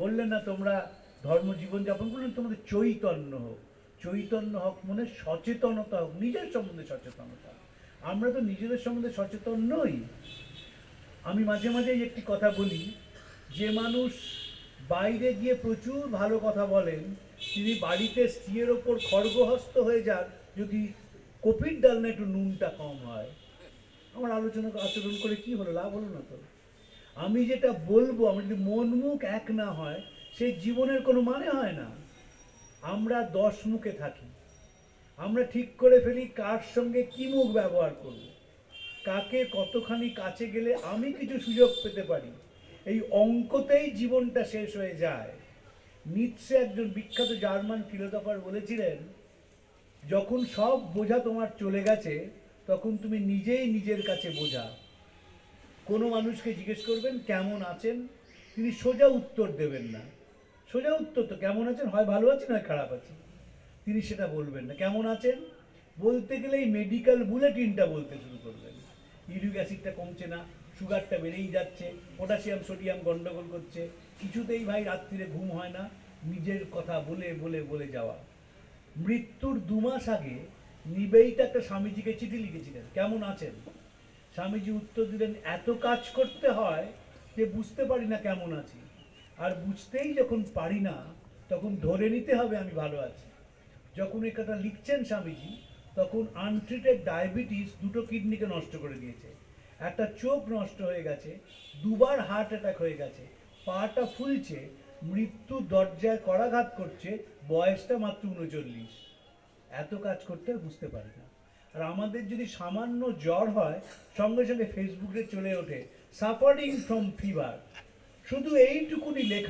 বললেন না তোমরা ধর্ম জীবনযাপন করলেন, তোমাদের চৈতন্য হোক। চৈতন্য হোক মানে সচেতনতা হোক, নিজের সম্বন্ধে সচেতনতা। আমরা তো নিজেদের সম্বন্ধে সচেতন নই। আমি মাঝে মাঝে একটি কথা বলি, যে মানুষ বাইরে গিয়ে প্রচুর ভালো কথা বলেন, তিনি বাড়িতে স্ত্রীর ওপর খড়গহস্ত হয়ে যান যদি কপির ডালনা একটু নুনটা কম হয়। আমার আচরণ করে কি হলো, লাভ হলো না তো। আমি যেটা বলবো, আমার যদি মন মুখ এক না হয়, সেই জীবনের কোনো মানে হয় না। আমরা 10 মুখে থাকি। আমরা ঠিক করে ফেলি কার সঙ্গে কি মুখ ব্যবহার করব, কাকে কতখানি কাছে গেলে আমি কিছু সুযোগ পেতে পারি। এই অঙ্কতেই জীবনটা শেষ হয়ে যায়। নিৎসে একজন বিখ্যাত জার্মান ফিলোসফার বলেছিলেন, যখন সব বোঝা তোমার চলে গেছে তখন তুমি নিজেই নিজের কাছে বোঝা। কোনো মানুষকে জিজ্ঞেস করবেন কেমন আছেন, তিনি সোজা উত্তর দেবেন না। সোজা উত্তর তো কেমন আছেন, হয় ভালো আছেন হয় খারাপ আছেন, তিনি সেটা বলবেন না। কেমন আছেন বলতে গেলেই মেডিকেল বুলেটিনটা বলতে শুরু করবেন। ইউরিক অ্যাসিডটা কমছে না, সুগারটা বেড়েই যাচ্ছে, পটাশিয়াম সোডিয়াম গন্ডগোল করছে, কিছুতেই ভাই রাত্রিরে ঘুম হয় না, নিজের কথা বলে বলে বলে যাওয়া। মৃত্যুর 2 মাস আগে নিবেইটা একটা স্বামীজিকে চিঠি লিখেছিলেন, কেমন আছেন। স্বামীজি উত্তর দিলেন, এত কাজ করতে হয় যে বুঝতে পারি না কেমন আছি, আর বুঝতেই যখন পারি না তখন ধরে নিতে হবে আমি ভালো আছি। যখন এই কথা লিখছেন স্বামীজি, তখন আনট্রিটেড ডায়াবেটিস 2টো কিডনিকে নষ্ট করে দিয়েছে, একটা চোখ নষ্ট হয়ে গেছে, 2বার হার্ট অ্যাটাক হয়ে গেছে, পাটা ফুলছে, মৃত্যু দরজায় করাঘাত করছে, বয়সটা মাত্র 39। এত কাজ করতে আর বুঝতে পারি না। আর আমাদের যদি সামান্য জ্বর হয়, সঙ্গে সঙ্গে ফেসবুকে চলে ওঠে সাফারিং ফ্রম ফিভার, শুধু এইটুকুনি লেখা।